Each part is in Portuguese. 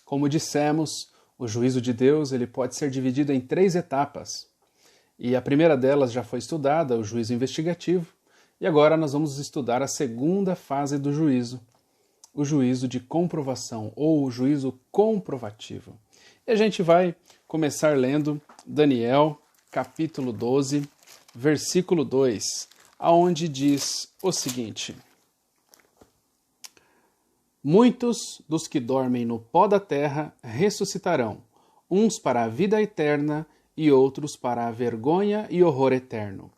Como dissemos, o juízo de Deus ele pode ser dividido em 3 etapas. E a primeira delas já foi estudada, o juízo investigativo, e agora nós vamos estudar a segunda fase do juízo, o juízo de comprovação ou o juízo comprovativo. E a gente vai começar lendo Daniel, capítulo 12, versículo 2, aonde diz o seguinte: Muitos dos que dormem no pó da terra ressuscitarão, uns para a vida eterna e outros para a vergonha e horror eterno.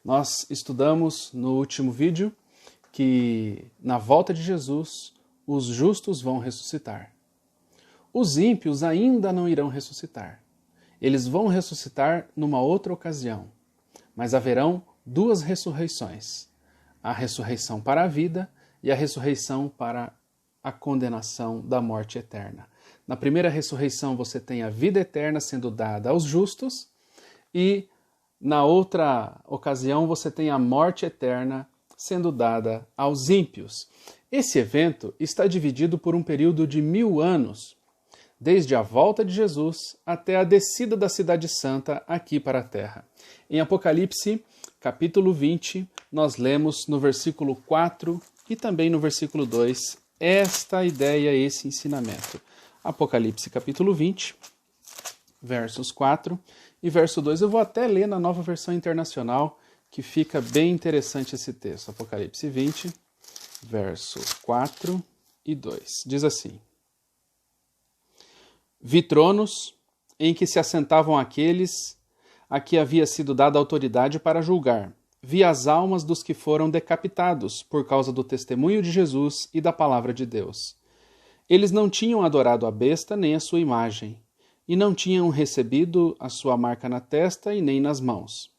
Nós estudamos no último vídeo que na volta de Jesus os justos vão ressuscitar. Os ímpios ainda não irão ressuscitar. Eles vão ressuscitar numa outra ocasião, mas haverão 2 ressurreições: a ressurreição para a vida e a ressurreição para a condenação da morte eterna. Na primeira ressurreição você tem a vida eterna sendo dada aos justos e na outra ocasião você tem a morte eterna sendo dada aos ímpios. Esse evento está dividido por um período de 1000 anos, desde a volta de Jesus até a descida da Cidade Santa aqui para a terra. Em Apocalipse, capítulo 20, nós lemos no versículo 4 e também no versículo 2 esta ideia, esse ensinamento. Apocalipse, capítulo 20, versos 4 e verso 2. Eu vou até ler na Nova Versão Internacional, que fica bem interessante esse texto. Apocalipse 20, verso 4 e 2. Diz assim: Vi tronos em que se assentavam aqueles a que havia sido dada autoridade para julgar. Vi as almas dos que foram decapitados por causa do testemunho de Jesus e da palavra de Deus. Eles não tinham adorado a besta nem a sua imagem, e não tinham recebido a sua marca na testa e nem nas mãos.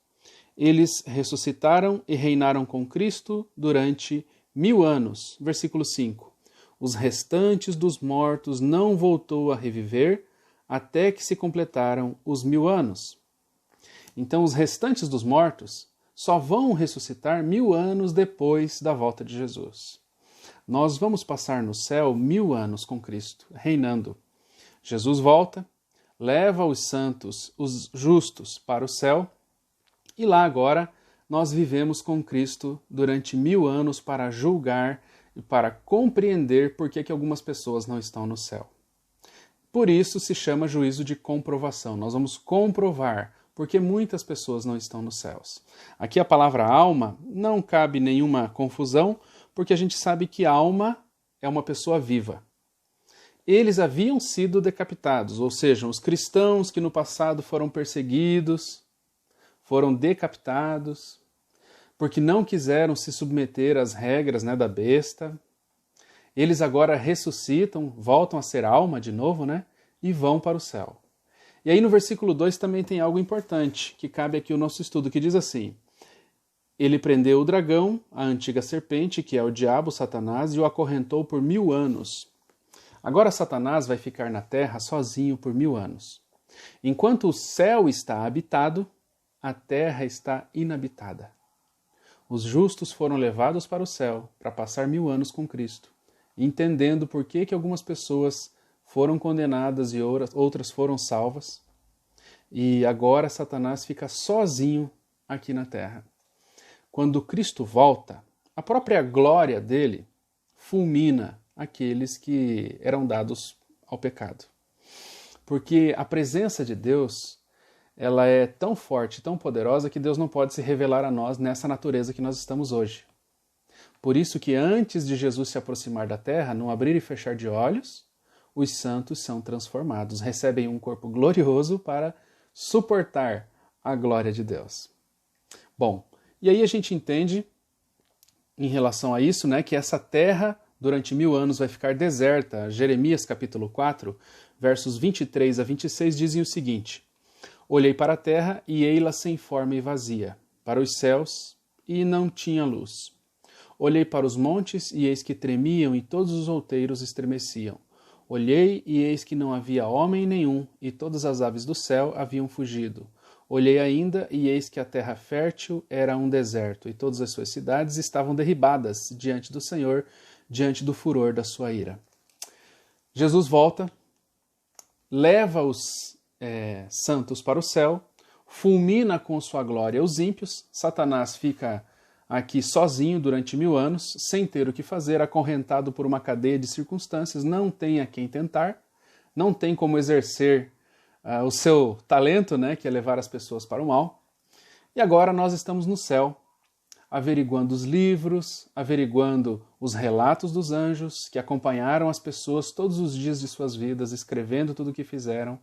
Eles ressuscitaram e reinaram com Cristo durante 1000 anos. Versículo 5. Os restantes dos mortos não voltou a reviver até que se completaram os 1000 anos. Então os restantes dos mortos só vão ressuscitar 1000 anos depois da volta de Jesus. Nós vamos passar no céu 1000 anos com Cristo, reinando. Jesus volta, leva os santos, os justos, para o céu, e lá agora nós vivemos com Cristo durante 1000 anos para julgar e para compreender por que algumas pessoas não estão no céu. Por isso se chama juízo de comprovação. Nós vamos comprovar porque muitas pessoas não estão nos céus. Aqui a palavra alma não cabe nenhuma confusão, porque a gente sabe que alma é uma pessoa viva. Eles haviam sido decapitados, ou seja, os cristãos que no passado foram perseguidos, foram decapitados, porque não quiseram se submeter às regras, da besta. Eles agora ressuscitam, voltam a ser alma de novo, e vão para o céu. E aí no versículo 2 também tem algo importante, que cabe aqui o nosso estudo, que diz assim: Ele prendeu o dragão, a antiga serpente, que é o diabo, Satanás, e o acorrentou por 1000 anos. Agora Satanás vai ficar na terra sozinho por 1000 anos. Enquanto o céu está habitado, a terra está inabitada. Os justos foram levados para o céu para passar 1000 anos com Cristo, entendendo por que algumas pessoas foram condenadas e outras foram salvas. E agora Satanás fica sozinho aqui na terra. Quando Cristo volta, a própria glória dele fulmina aqueles que eram dados ao pecado. Porque a presença de Deus, ela é tão forte, tão poderosa, que Deus não pode se revelar a nós nessa natureza que nós estamos hoje. Por isso que antes de Jesus se aproximar da terra, num abrir e fechar de olhos, os santos são transformados, recebem um corpo glorioso para suportar a glória de Deus. Bom, e aí a gente entende, em relação a isso, que essa terra durante 1000 anos vai ficar deserta. Jeremias capítulo 4, versos 23 a 26 dizem o seguinte: Olhei para a terra e ei-la sem forma e vazia, para os céus e não tinha luz. Olhei para os montes e eis que tremiam e todos os outeiros estremeciam. Olhei e eis que não havia homem nenhum e todas as aves do céu haviam fugido. Olhei ainda e eis que a terra fértil era um deserto e todas as suas cidades estavam derribadas diante do Senhor, diante do furor da sua ira. Jesus volta leva os santos para o céu, fulmina com sua glória os ímpios. Satanás fica aqui sozinho durante 1000 anos, sem ter o que fazer, acorrentado por uma cadeia de circunstâncias, não tem a quem tentar, não tem como exercer o seu talento, né, que é levar as pessoas para o mal. E agora nós estamos no céu, averiguando os livros, averiguando os relatos dos anjos que acompanharam as pessoas todos os dias de suas vidas, escrevendo tudo o que fizeram.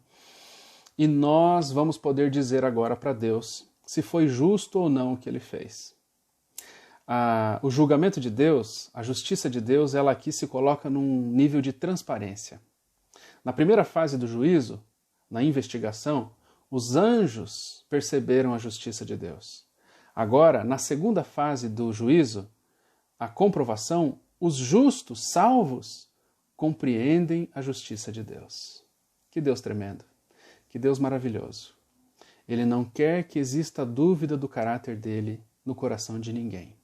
E nós vamos poder dizer agora para Deus se foi justo ou não o que ele fez. O julgamento de Deus, a justiça de Deus, ela aqui se coloca num nível de transparência. Na primeira fase do juízo, na investigação, os anjos perceberam a justiça de Deus. Agora, na segunda fase do juízo, a comprovação, os justos, salvos, compreendem a justiça de Deus. Que Deus tremendo, que Deus maravilhoso. Ele não quer que exista dúvida do caráter dele no coração de ninguém.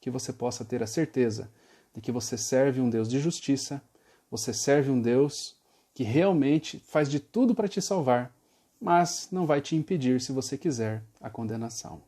Que você possa ter a certeza de que você serve um Deus de justiça, você serve um Deus que realmente faz de tudo para te salvar, mas não vai te impedir, se você quiser, a condenação.